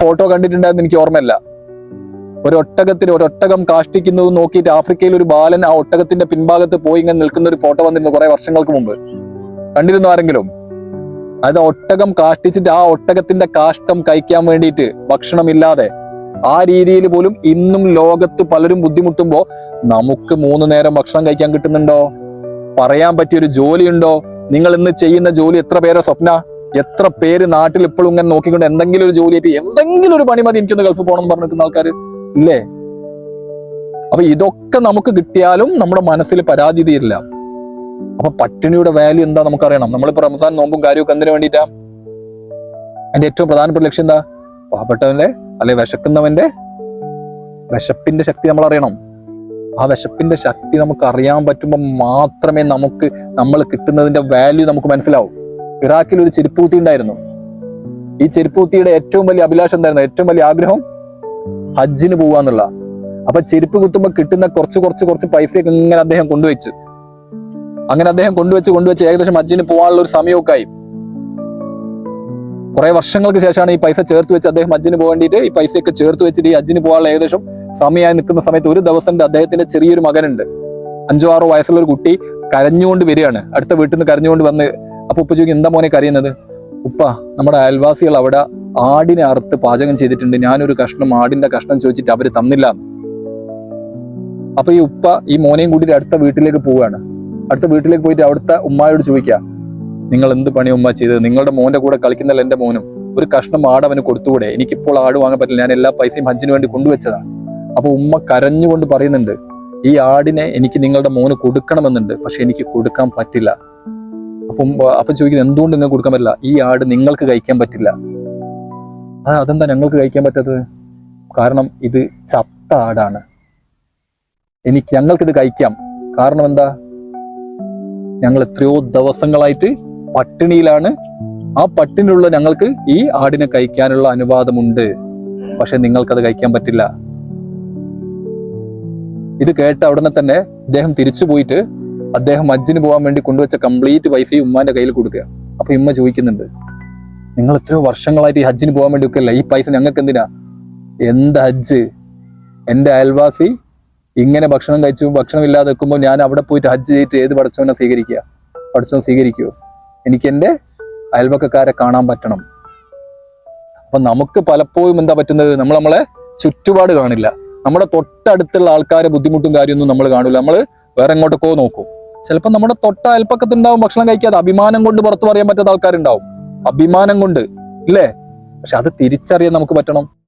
Photo കണ്ടിട്ടുണ്ടായിരുന്നു, എനിക്ക് ഓർമ്മയില്ല. ഒരൊട്ടകം കാഷ്ടിക്കുന്നത് നോക്കിയിട്ട് ആഫ്രിക്കയിൽ ഒരു ബാലൻ ആ ഒട്ടകത്തിന്റെ പിൻഭാഗത്ത് പോയി ഇങ്ങനെ നിൽക്കുന്ന ഒരു ഫോട്ടോ വന്നിരുന്നു കുറെ വർഷങ്ങൾക്ക് മുമ്പ്. കണ്ടിരുന്നു ആരെങ്കിലും? അത് ഒട്ടകം കാഷ്ടിച്ചിട്ട് ആ ഒട്ടകത്തിന്റെ കാഷ്ടം കഴിക്കാൻ വേണ്ടിയിട്ട് ഭക്ഷണമില്ലാതെ ആ രീതിയിൽ പോലും ഇന്നും ലോകത്ത് പലരും ബുദ്ധിമുട്ടുമ്പോ നമുക്ക് 3 നേരം ഭക്ഷണം കഴിക്കാൻ കിട്ടുന്നുണ്ടോ? പറയാൻ പറ്റിയൊരു ജോലിയുണ്ടോ? നിങ്ങൾ ഇന്ന് ചെയ്യുന്ന ജോലി എത്ര പേരെ സ്വപ്ന? എത്ര പേര് നാട്ടിൽ ഇപ്പോഴും ഇങ്ങനെ നോക്കിക്കൊണ്ട് എന്തെങ്കിലും ഒരു ജോലിയായിട്ട് എന്തെങ്കിലും ഒരു പണി മതി എനിക്കൊന്ന് ഗൾഫ് പോകണം എന്ന് പറഞ്ഞിരിക്കുന്ന ആൾക്കാർ ഇല്ലേ? അപ്പൊ ഇതൊക്കെ നമുക്ക് കിട്ടിയാലും നമ്മുടെ മനസ്സിൽ പരാതി തീരില്ല. അപ്പൊ പട്ടിണിയുടെ വാല്യൂ എന്താ നമുക്കറിയണം. നമ്മളിപ്പോ റംസാൻ നോമ്പും കാര്യമൊക്കെ എന്തിനു വേണ്ടിയിട്ടാ? അതിന്റെ ഏറ്റവും പ്രധാനപ്പെട്ട ലക്ഷ്യം എന്താ? പാവപ്പെട്ടവന്റെ അല്ലെ വിശക്കുന്നവന്റെ വിശപ്പിന്റെ ശക്തി നമ്മൾ അറിയണം. ആ വിശപ്പിന്റെ ശക്തി നമുക്ക് അറിയാൻ പറ്റുമ്പോൾ മാത്രമേ നമ്മൾ കിട്ടുന്നതിന്റെ വാല്യൂ നമുക്ക് മനസ്സിലാവും. ഇറാഖിൽ ഒരു ചെരുപ്പൂത്തി ഉണ്ടായിരുന്നു. ഈ ചെരുപ്പൂത്തിയുടെ ഏറ്റവും വലിയ അഭിലാഷം എന്തായിരുന്നു? ഏറ്റവും വലിയ ആഗ്രഹം ഹജ്ജിന് പോവാന്നുള്ള. അപ്പൊ ചെരുപ്പ് കുത്തുമ്പോൾ കിട്ടുന്ന കുറച്ച് പൈസയൊക്കെ ഇങ്ങനെ അദ്ദേഹം കൊണ്ടുവച്ചു. അങ്ങനെ അദ്ദേഹം കൊണ്ടുവച്ച് ഏകദേശം ഹജ്ജിന് പോകാനുള്ള ഒരു സമയമൊക്കെ ആയി. കുറെ വർഷങ്ങൾക്ക് ശേഷമാണ് ഈ പൈസ ചേർത്ത് വെച്ച് അദ്ദേഹം ഹജ്ജിന് പോകേണ്ടിയിട്ട് ഈ പൈസയൊക്കെ ചേർത്ത് വെച്ചിട്ട് ഈ ഹജ്ജിന് പോകാനുള്ള ഏകദേശം സമയമായി നിൽക്കുന്ന സമയത്ത് ഒരു ദിവസം അദ്ദേഹത്തിന്റെ ചെറിയൊരു മകനുണ്ട്, 5-6 വയസ്സുള്ള ഒരു കുട്ടി കരഞ്ഞുകൊണ്ട് വരികയാണ്. അടുത്ത വീട്ടിൽ നിന്ന് കരഞ്ഞുകൊണ്ട് വന്ന് അപ്പൊ ഉപ്പ ചോദിക്കും, എന്താ മോനെ കരയുന്നത്? ഉപ്പ, നമ്മുടെ അയൽവാസികൾ അവിടെ ആടിനെ അറുത്ത് പാചകം ചെയ്തിട്ടുണ്ട്, ഞാനൊരു ആടിന്റെ കഷ്ണം ചോദിച്ചിട്ട് അവര് തന്നില്ല. അപ്പൊ ഈ ഉപ്പ ഈ മോനെയും കൂട്ടിയിട്ട് അടുത്ത വീട്ടിലേക്ക് പോവുകയാണ്. അടുത്ത വീട്ടിലേക്ക് പോയിട്ട് അവിടുത്തെ ഉമ്മായോട് ചോദിക്കുക, നിങ്ങൾ എന്ത് പണി ഉമ്മ ചെയ്തത്? നിങ്ങളുടെ മോന്റെ കൂടെ കളിക്കുന്നല്ല എന്റെ മോനും, ഒരു കഷ്ണം ആട് അവന് കൊടുത്തുകൂടെ? എനിക്കിപ്പോൾ ആട് വാങ്ങാൻ പറ്റില്ല, ഞാൻ എല്ലാ പൈസയും ഹജ്ജിന് വേണ്ടി കൊണ്ടുവച്ചതാ. അപ്പൊ ഉമ്മ കരഞ്ഞുകൊണ്ട് പറയുന്നുണ്ട്, ഈ ആടിനെ എനിക്ക് നിങ്ങളുടെ മോന് കൊടുക്കണമെന്നുണ്ട്, പക്ഷെ എനിക്ക് കൊടുക്കാൻ പറ്റില്ല. അപ്പൊ ചോദിക്കുന്നത്, എന്തുകൊണ്ട് നിങ്ങൾക്ക് കൊടുക്കാൻ പറ്റില്ല? ഈ ആട് നിങ്ങൾക്ക് കഴിക്കാൻ പറ്റില്ല. അതെന്താ ഞങ്ങൾക്ക് കഴിക്കാൻ പറ്റാത്തത്? കാരണം ഇത് ചത്ത ആടാണ്, ഞങ്ങൾക്കിത് കഴിക്കാം. കാരണം എന്താ? ഞങ്ങൾ എത്രയോ ദിവസങ്ങളായിട്ട് പട്ടിണിയിലാണ്. ആ പട്ടിണിയുള്ള ഞങ്ങൾക്ക് ഈ ആടിനെ കഴിക്കാനുള്ള അനുവാദമുണ്ട്, പക്ഷെ നിങ്ങൾക്കത് കഴിക്കാൻ പറ്റില്ല. ഇത് കേട്ട ഉടനെ തന്നെ അദ്ദേഹം തിരിച്ചു പോയിട്ട് അദ്ദേഹം ഹജ്ജിന് പോകാൻ വേണ്ടി കൊണ്ടുവച്ച കംപ്ലീറ്റ് പൈസയും ഉമ്മാന്റെ കയ്യിൽ കൊടുക്കുക. അപ്പൊ ഉമ്മ ചോദിക്കുന്നുണ്ട്, നിങ്ങൾ എത്രയോ വർഷങ്ങളായിട്ട് ഈ ഹജ്ജിന് പോകാൻ വേണ്ടി വെക്കല്ല, ഈ പൈസ ഞങ്ങൾക്ക് എന്തിനാ? എന്ത് ഹജ്ജ്? എന്റെ അയൽവാസി ഇങ്ങനെ ഭക്ഷണം ഇല്ലാതെ വെക്കുമ്പോൾ ഞാൻ അവിടെ പോയിട്ട് ഹജ്ജ് ചെയ്തിട്ട് ഏത് പടച്ചോനെ സ്വീകരിക്കുക? പടച്ചോൻ സ്വീകരിക്കുവോ? എനിക്ക് എൻ്റെ അയൽവക്കക്കാരെ കാണാൻ പറ്റണം. അപ്പൊ നമുക്ക് പലപ്പോഴും എന്താ പറ്റുന്നത്? നമ്മളെ ചുറ്റുപാട് കാണില്ല. നമ്മുടെ തൊട്ടടുത്തുള്ള ആൾക്കാരെ ബുദ്ധിമുട്ടും കാര്യമൊന്നും നമ്മൾ കാണില്ല. നമ്മൾ വേറെ എങ്ങോട്ടൊക്കെ നോക്കും. ചിലപ്പോൾ നമ്മുടെ തൊട്ട അയൽപ്പക്കത്തുണ്ടാവും ഭക്ഷണം കഴിക്കാതെ അഭിമാനം കൊണ്ട് പുറത്തു പറയാൻ പറ്റാത്ത ആൾക്കാരുണ്ടാവും. അഭിമാനം കൊണ്ട്, ഇല്ലേ? പക്ഷെ അത് തിരിച്ചറിയാൻ നമുക്ക് പറ്റണം.